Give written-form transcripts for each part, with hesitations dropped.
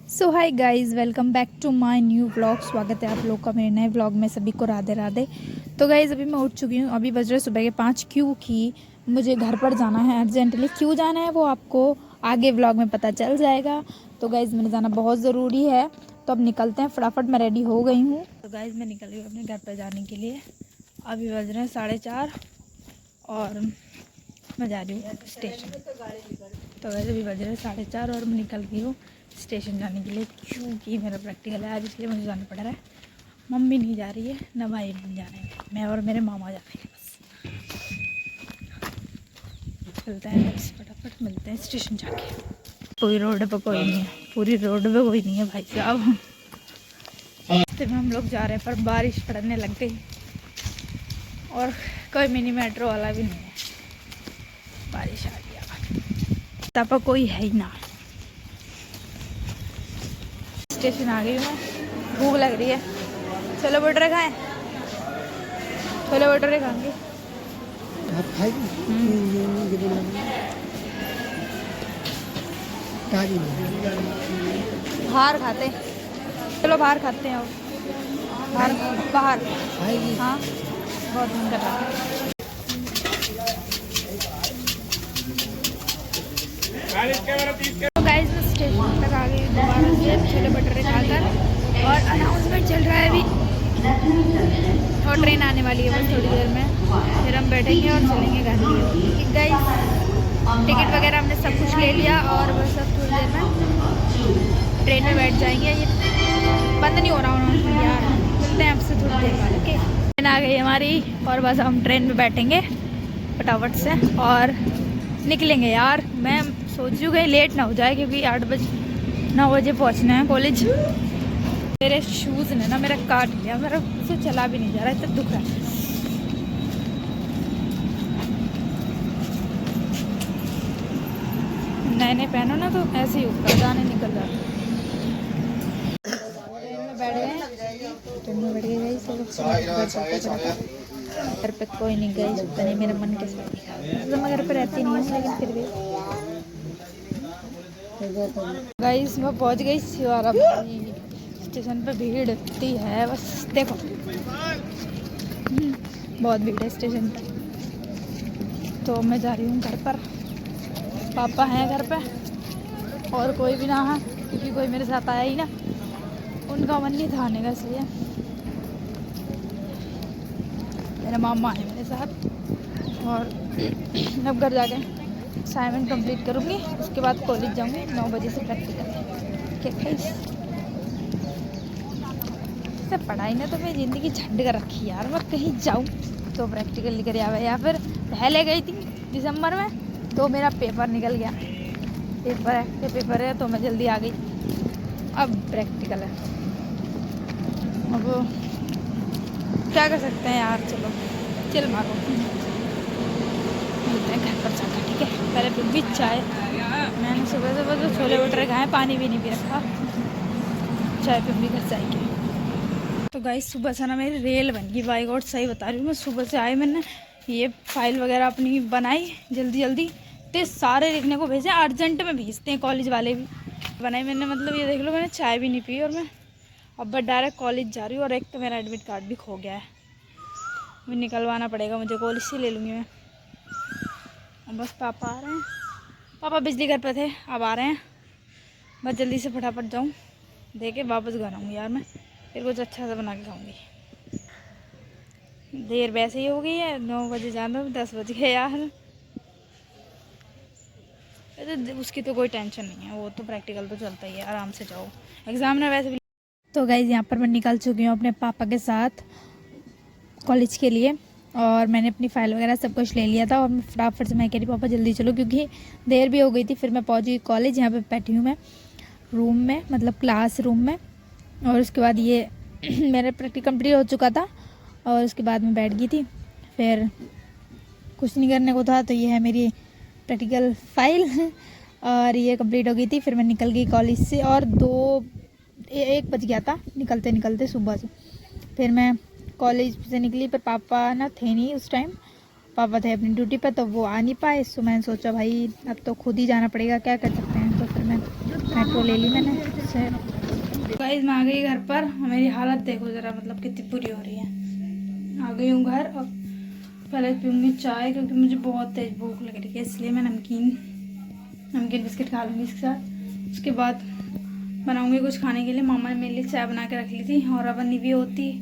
So hi guys, welcome back to my new vlog. स्वागत है आप लोग का मेरे नए व्लॉग में। सभी को राधे राधे। तो गाइज़ अभी मैं उठ चुकी हूँ। अभी बज रहे सुबह के 5 क्योंकि मुझे घर पर जाना है अर्जेंटली। क्यों जाना है वो आपको आगे व्लॉग में पता चल जाएगा। तो गाइज़ मैंने जाना बहुत ज़रूरी है, तो अब निकलते हैं फटाफट। मैं रेडी हो गई हूँ। तो गाइज़ मैं निकल गई अपने घर पर जाने के लिए। अभी बज रहे हैं 4:30 और मैं जा रही हूँ स्टेशन। तो वैसे भी बज रहे 4:30 और मैं निकल गई हूँ स्टेशन जाने के लिए, क्योंकि मेरा प्रैक्टिकल है आज, इसलिए मुझे जाना पड़ रहा है। मम्मी नहीं जा रही है, ना भाई नहीं जा रहे हैं, मैं और मेरे मामा जा रहे हैं। बस चलते हैं, बस फटाफट मिलते हैं स्टेशन जाके। कोई रोड पे कोई नहीं है, पूरी रोड पे कोई नहीं है भाई साहब। रास्ते में हम लोग जा रहे हैं पर बारिश पड़ने लग गई और कोई मिनी मेट्रो वाला भी नहीं है। बारिश आ रही है, तब कोई है ही ना। स्टेशन आ गई मैं, भूख लग रही है। छोले भटूरे खाएं? छोले भटूरे खाएंगे। आप खाएगी? बाहर खाते, चलो बाहर खाते हैं। बाहर बाहर खाएगी? हाँ, बहुत मन कर रहा है। तो गाइस मैं स्टेशन तक आ गई दोबारा से छोले भटूरे खाकर, और अनाउंसमेंट चल रहा है अभी, और ट्रेन आने वाली है बस थोड़ी देर में। फिर हम बैठेंगे और चलेंगे घर की। गाइस टिकट वगैरह हमने सब कुछ ले लिया और बस अब थोड़ी देर में ट्रेन में बैठ जाएंगे। ये बंद नहीं हो रहा अनाउंसमेंट यार। मिलते हैं आपसे थोड़ी देर बाद। ओके, ट्रेन आ गई हमारी और बस हम ट्रेन में बैठेंगे फटाफट से और निकलेंगे यार। मैं सोच रही हूँ कहीं लेट ना हो जाए, क्योंकि 9 बजे पहुँचना है कॉलेज। मेरे शूज़ ने ना मेरा काट लिया, मेरा से चला भी नहीं जा रहा, इतना दुख है। नए नए पहनो ना तो ऐसे ही होता, जाने निकल जाता। ट्रेन में बैठ गए घर पे कोई नहीं गई, पता नहीं मेरा मन कैसा है। तो मैं घर पे रहती नहीं हूँ, लेकिन फिर भी गाइस मैं पहुंच गई शिवारा। स्टेशन पे भीड़ इतनी है, बस देखो बहुत भीड़ है स्टेशन पे। तो मैं जा रही हूँ घर पर। पापा हैं घर पे और कोई भी ना है, क्योंकि कोई मेरे साथ आया ही ना, उनका मन नहीं था आने का, इसलिए मेरा मामा है मेरे साथ। और अब घर जाके असाइनमेंट कंप्लीट करूँगी, उसके बाद कॉलेज जाऊँगी। 9 बजे से प्रैक्टिकल है। सब पढ़ाई ने तो मेरी ज़िंदगी झंड कर रखी यार। मैं कहीं जाऊँ तो प्रैक्टिकल लेकर आवे, या फिर पहले गई थी दिसंबर में तो मेरा पेपर निकल गया। पेपर है तो मैं जल्दी आ गई। अब प्रैक्टिकल है, अब क्या कर सकते हैं यार। चलो चिल मारो, मिलते हैं घर पर जाकर, ठीक है। पहले फिर भी चाय, मैंने सुबह तो छोले भटूरे खाए, पानी भी नहीं पी रखा। चाय फिर भी घर जाएंगे। तो गाइस सुबह से ना मेरी रेल बन गई, बाई गॉड सही बता रही हूँ। मैं सुबह से आई, मैंने ये फाइल वगैरह अपनी बनाई जल्दी तो सारे लिखने को भेजे, अर्जेंट में भेजते हैं कॉलेज वाले भी। बनाई मैंने, मतलब ये देख लो मैंने चाय भी नहीं पी, और मैं अब बस डायरेक्ट कॉलेज जा रही हूँ। और एक तो मेरा एडमिट कार्ड भी खो गया है, मैं निकलवाना पड़ेगा मुझे, कॉलेज से ले लूँगी मैं। और बस पापा आ रहे हैं, पापा बिजली घर पर थे, अब आ रहे हैं। बस जल्दी से फटाफट जाऊँ, दे के वापस घर आऊँगी यार। मैं फिर कुछ अच्छा सा बना के खाऊंगी। देर वैसे ही हो गई है, 9 बजे जाना, 10 बज गए यार। उसकी तो कोई टेंशन नहीं है, वो तो प्रैक्टिकल तो चलता ही है, आराम से जाओ, एग्जाम ना वैसे भी। तो गाइज यहाँ पर मैं निकल चुकी हूँ अपने पापा के साथ कॉलेज के लिए, और मैंने अपनी फ़ाइल वगैरह सब कुछ ले लिया था। और मैं फटाफट से मैं कह रही पापा जल्दी चलो, क्योंकि देर भी हो गई थी। फिर मैं पहुँची कॉलेज, यहाँ पर बैठी हूँ मैं रूम में, मतलब क्लास रूम में। और उसके बाद ये मेरा प्रैक्टिकल कंप्लीट हो चुका था, और उसके बाद मैं बैठ गई थी। फिर कुछ नहीं करने को था, तो ये है मेरी प्रैक्टिकल फाइल और ये कंप्लीट हो गई थी। फिर मैं निकल गई कॉलेज से, और 1 बज गया था निकलते निकलते सुबह से। फिर मैं कॉलेज से निकली, पर पापा ना थे नहीं उस टाइम, पापा थे अपनी ड्यूटी पर, तो वो आ नहीं पाए। तो मैंने सोचा भाई अब तो खुद ही जाना पड़ेगा, क्या कर सकते हैं। तो फिर मैं मेट्रो ले ली मैंने, से। गाइस मैं आ गई घर पर, मेरी हालत देखो ज़रा, मतलब कितनी बुरी हो रही है। आ गई हूँ घर और पहले पीऊँगी चाय क्योंकि मुझे बहुत तेज़ भूख लग रही है, इसलिए मैं नमकीन बिस्किट खा लूँगी इसके साथ। उसके बाद बनाऊँगी कुछ खाने के लिए। मामा ने मेरे लिए चाय बना के रख ली थी, और अब अन्नी भी होती,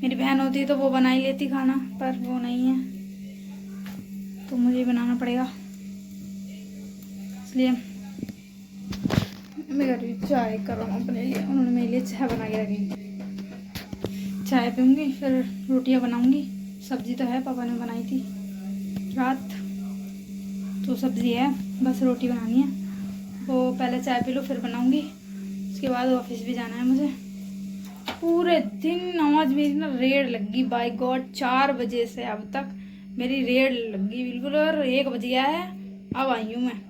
मेरी बहन होती तो वो बना ही लेती खाना, पर वो नहीं है तो मुझे ही बनाना पड़ेगा, इसलिए मैं कर रही चाय कर रहा हूँ अपने लिए। उन्होंने मेरे लिए चाय बना के रखी, चाय पीऊँगी फिर रोटियाँ बनाऊँगी। सब्ज़ी तो है, पापा ने बनाई थी रात, तो सब्ज़ी है, बस रोटी बनानी है। वो पहले चाय पी लो फिर बनाऊँगी, उसके बाद ऑफिस भी जाना है मुझे। पूरे दिन आज मेरी ना रेड लगी, बाय गॉड 4 बजे से अब तक मेरी रेड लगी बिल्कुल, और 1 बज गया है, अब आई हूँ मैं।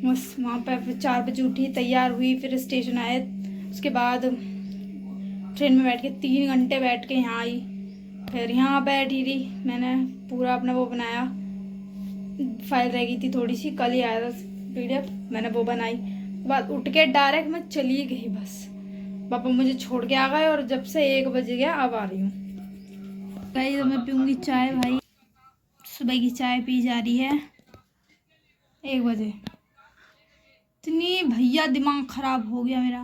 बस वहाँ पर फिर 4 बजे उठी, तैयार हुई, फिर स्टेशन आए, उसके बाद ट्रेन में बैठ के 3 घंटे बैठ के यहाँ आई, फिर यहाँ बैठी रही। मैंने पूरा अपना वो बनाया, फाइल रह गई थी थोड़ी सी, कल ही आया था PDF, मैंने वो बनाई। बाद उठ के डायरेक्ट मैं चली गई, बस पापा मुझे छोड़ के आ गए, और जब से 1 बज गया अब आ रही हूँ। गाइस मैं पीऊँगी चाय, भाई सुबह की चाय पी जा रही है 1 बजे। इतनी भैया दिमाग खराब हो गया मेरा।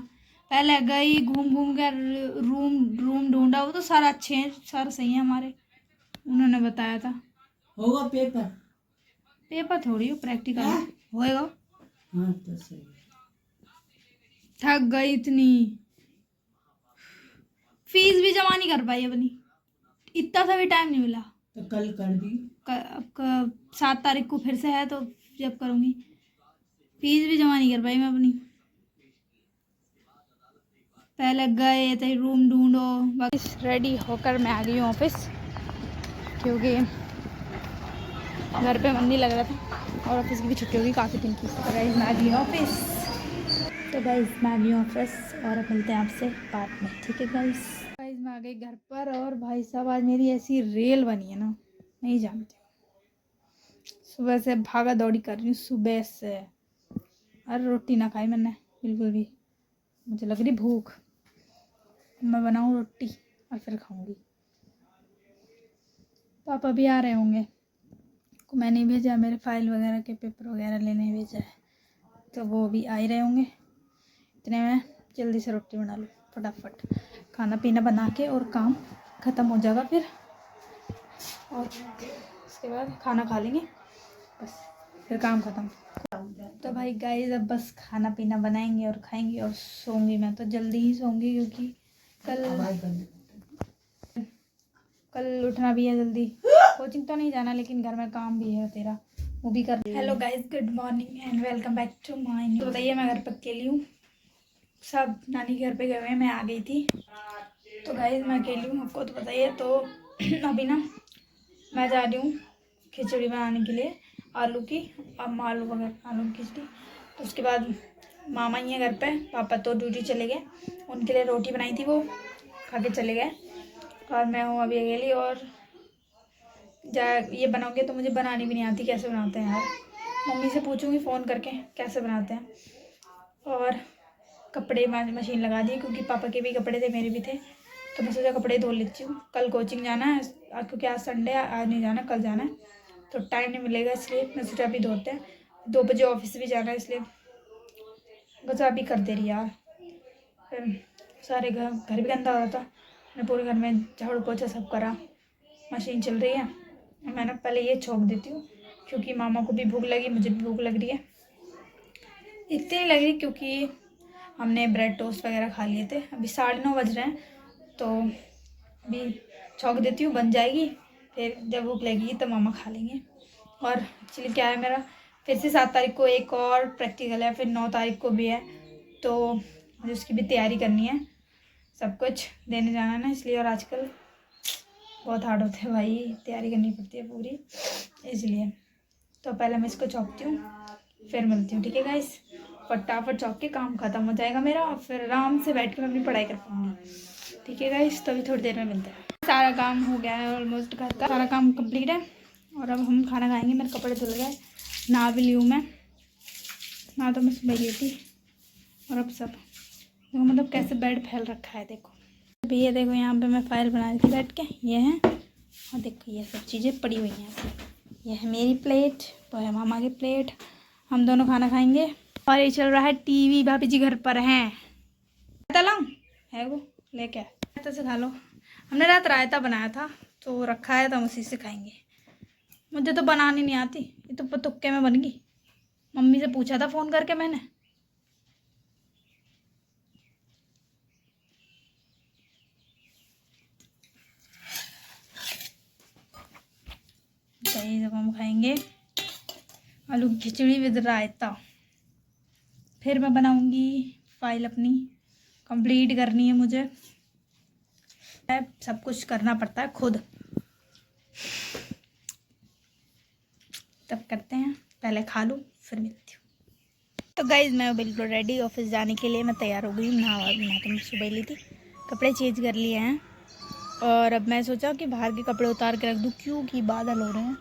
पहले गई घूम घूम कर रूम ढूंढा, वो तो सारा अच्छे हैं, सारा सही है हमारे, उन्होंने बताया था। होगा पेपर? पेपर थोड़ी हो, प्रैक्टिकल होएगा। हाँ तो सही। थक गई इतनी, फीस भी जमा नहीं कर पाई अपनी, इतना सा भी टाइम नहीं मिला। तो कल कर दी। 7 तारीख को फिर से है, तो जब करूँगी। फीस भी जमा नहीं कर पाई मैं अपनी। पहले गए थे रूम ढूंढो, बाकी रेडी होकर मैं आ गई हूँ ऑफिस, क्योंकि घर पे मन नहीं लग रहा था और ऑफिस की भी छुट्टी होगी काफ़ी दिन की। तो गाइस मैं आ गई ऑफिस, तो गाइस मैं आ गई ऑफिस, और अब मिलते हैं आपसे बाद में, ठीक है गाइस। गाइस मैं आ गई घर पर, और भाई साहब आज मेरी ऐसी रेल बनी है ना, नहीं जानती, सुबह से भागा दौड़ी कर रही हूँ सुबह से, और रोटी ना खाई मैंने बिल्कुल भी, मुझे लग रही भूख। मैं बनाऊँ रोटी और फिर खाऊंगी। पापा भी आ रहे होंगे, को मैंने भेजा, मेरे फाइल वगैरह के पेपर वगैरह लेने भेजा है, तो वो भी आ ही रहे होंगे। इतने में जल्दी से रोटी बना लूँ फटाफट, खाना पीना बना के और काम ख़त्म हो जाएगा फिर, और उसके बाद खाना खा लेंगे, बस फिर काम ख़त्म। तो भाई गाइस अब बस खाना पीना बनाएंगे और खाएंगे और सोऊंगी। मैं तो जल्दी ही सोऊंगी क्योंकि कल उठना भी है जल्दी। कोचिंग तो नहीं जाना, लेकिन घर में काम भी है तेरा, वो भी कर। Hello guys, good morning and welcome back to my new. तो बताइए मैं घर पर अकेली हूँ, सब नानी के घर पे गए हुए हैं, मैं आ गई थी, तो गाइस मैं अकेली हूँ, आपको तो बताइए। तो अभी ना मैं जा रही हूँ खिचड़ी बनाने के लिए, आलू की, आलू वगैरह, आलू की खिचड़ी। तो उसके बाद मामा ही है घर पे, पापा तो ड्यूटी चले गए, उनके लिए रोटी बनाई थी, वो खा के चले गए, और मैं हूँ अभी अकेली। और ये बनाओगे तो मुझे बनानी भी नहीं आती, कैसे बनाते हैं यार, मम्मी से पूछूंगी फ़ोन करके कैसे बनाते हैं। और कपड़े मशीन लगा दी, क्योंकि पापा के भी कपड़े थे, मेरे भी थे, तो मैं सोचा कपड़े धो लेती हूँ। कल कोचिंग जाना है, क्योंकि आज संडे, आज नहीं जाना, कल जाना है, तो टाइम नहीं मिलेगा, इसलिए मैं सोचा अभी धोते हैं। 2 बजे ऑफिस भी जाना है, इसलिए बस अभी कर दे रही यार। फिर सारे घर भी गंदा हो रहा था, मैंने पूरे घर में झाड़ू पोछा सब करा। मशीन चल रही है, मैंने पहले ये छोंक देती हूँ, क्योंकि मामा को भी भूख लगी, मुझे भी भूख लग रही है। इतनी नहीं लग रही क्योंकि हमने ब्रेड टोस्ट वगैरह खा लिए थे। अभी 9:30 बज रहे हैं, तो अभी छोंक देती हूँ, बन जाएगी, फिर जब भूख लगेगी तो मामा खा लेंगे। और एक्चुअली क्या है, मेरा फिर से 7 तारीख को एक और प्रैक्टिकल है, फिर 9 तारीख को भी है, तो मुझे उसकी भी तैयारी करनी है, सब कुछ देने जाना है ना, इसलिए। और आजकल बहुत हार्ड होते हैं भाई, तैयारी करनी पड़ती है पूरी, इसलिए। तो पहले मैं इसको चौंकती हूँ, फिर मिलती हूँ, ठीक है गाइस। फटाफट चौंक के काम ख़त्म हो जाएगा मेरा, और फिर आराम से बैठ के मैं अपनी पढ़ाई कर पाऊँगी, ठीक है गाइस। तो अभी थोड़ी देर में मिलते हैं। सारा काम हो गया है ऑलमोस्ट, घर का सारा काम कंप्लीट है, और अब हम खाना खाएंगे। मेरे कपड़े धुल गए, नहा भी ली हूँ मैं, नहा तो मैं सुबह ली थी, और अब सब देखो मतलब कैसे बेड फैल रखा है। देखो अभी ये देखो यहाँ पे मैं फाइल बना रही थी बैठ के, ये है। और देखो ये सब चीज़ें पड़ी हुई हैं ऐसे। ये है मेरी प्लेट, वो है मामा की प्लेट। हम दोनों खाना खाएंगे। और ये चल रहा है टीवी। भाभी जी घर पर हैं। रायता लाऊं? है वो, लेके आए। रायता से खा लो। हमने रात रायता बनाया था तो रखा है, तो हम उसी से खाएंगे। मुझे तो बनानी नहीं आती, ये तो तुक्के में बन गई। मम्मी से पूछा था फ़ोन करके मैंने। सही, जब हम खाएंगे आलू की खिचड़ी विद रायता। फिर मैं बनाऊंगी फाइल अपनी, कंप्लीट करनी है मुझे। सब कुछ करना पड़ता है खुद। तब करते हैं, पहले खा लूँ फिर मिलती हूँ। तो गाइज़ मैं बिल्कुल रेडी ऑफिस जाने के लिए। मैं तैयार हो गई हूँ, नहा तो मैं सुबह ली थी, कपड़े चेंज कर लिए हैं। और अब मैं सोचा कि बाहर के कपड़े उतार के रख दूँ, क्योंकि बादल हो रहे हैं,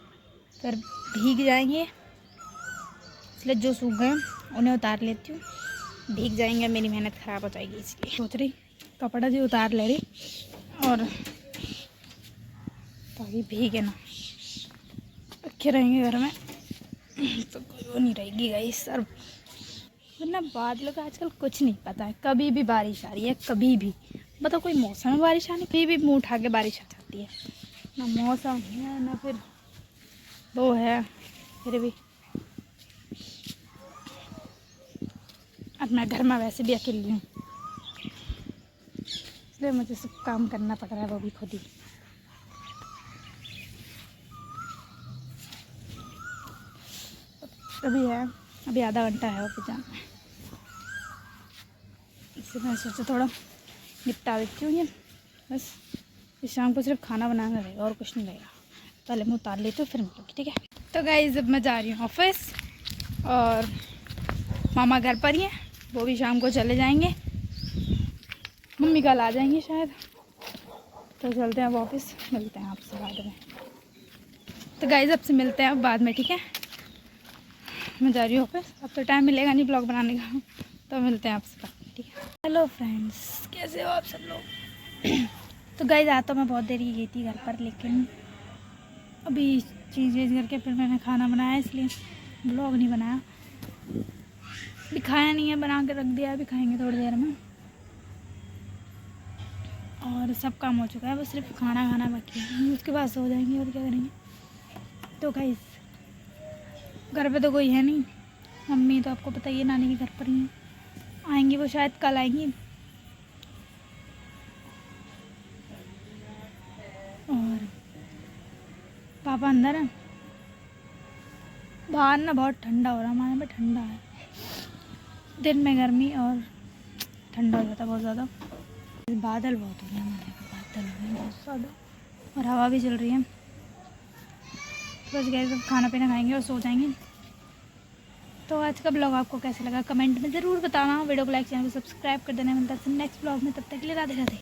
फिर भीग जाएंगे। इसलिए जो सूख गए उन्हें उतार लेती हूँ, भीग जाएंगे, मेरी मेहनत ख़राब हो जाएगी। इसलिए सोच रही कपड़ा जी उतार ले रही, और ताकि भीगे ना, रखे रहेंगे घर में तो कोई वो नहीं रहेगी गाइस। सर वरना बादलों का आजकल कुछ नहीं पता है, कभी भी बारिश आ रही है, कभी भी। बताओ कोई मौसम में बारिश आनी, कभी भी मुँह उठा के बारिश आ जाती है। ना मौसम है ना फिर वो है। फिर भी अब मैं घर में वैसे भी अकेली हूँ, इसलिए मुझे सब काम करना पड़ रहा है, वो भी खुद ही। अभी है, अभी आधा घंटा है ऑफिस जाना। इसलिए मैं सोचा थोड़ा निपटा देती हूँ ये, बस इस शाम को सिर्फ खाना बनाना रहेगा और कुछ नहीं रहेगा। पहले मैं उतार लेती हूँ फिर मिलूँगी, ठीक है। तो गाइस अब मैं जा रही हूँ ऑफिस, और मामा घर पर ही हैं, वो भी शाम को चले जाएंगे। मम्मी कल आ जाएंगी शायद। तो चलते हैं अब ऑफिस, मिलते हैं आपसे बाद में। तो गाइस अब से मिलते हैं अब बाद में, ठीक है। मैं जा रही हूँ ऑफिस, अब तो टाइम मिलेगा नहीं ब्लॉग बनाने का, तो मिलते हैं आपसे बाद में, ठीक है। हेलो फ्रेंड्स, कैसे हो आप सब लोग। तो गाइस आज तो मैं बहुत देर ही गई थी घर पर, लेकिन अभी चीज़ वेज करके फिर मैंने खाना बनाया, इसलिए ब्लॉग नहीं बनाया। अभी खाया नहीं है, बना के रख दिया, अभी खाएंगे थोड़ी देर में। और सब काम हो चुका है, बस सिर्फ खाना खाना बाकी है, उसके बाद सो जाएंगे और क्या करेंगे। तो गाइस घर पे तो कोई है नहीं, मम्मी तो आपको पता ही है नानी के घर पर ही है। आएंगी वो, शायद कल आएंगी। और पापा अंदर है। बाहर ना बहुत ठंडा हो रहा है, हमारे में ठंडा है, दिन में गर्मी और ठंडा हो जाता है बहुत ज़्यादा। बादल बहुत हो रहे हैं हमारे यहाँ, बादल हो रहे हैं बहुत ज़्यादा, और हवा भी चल रही है। बस गए, सब खाना पीना खाएंगे और सो जाएंगे। तो आज का ब्लॉग आपको कैसा लगा कमेंट में ज़रूर बताना। वीडियो को लाइक, चैनल को सब्सक्राइब कर देना। मिलता है नेक्स्ट ब्लॉग में, तब तक के लिए राधे राधे।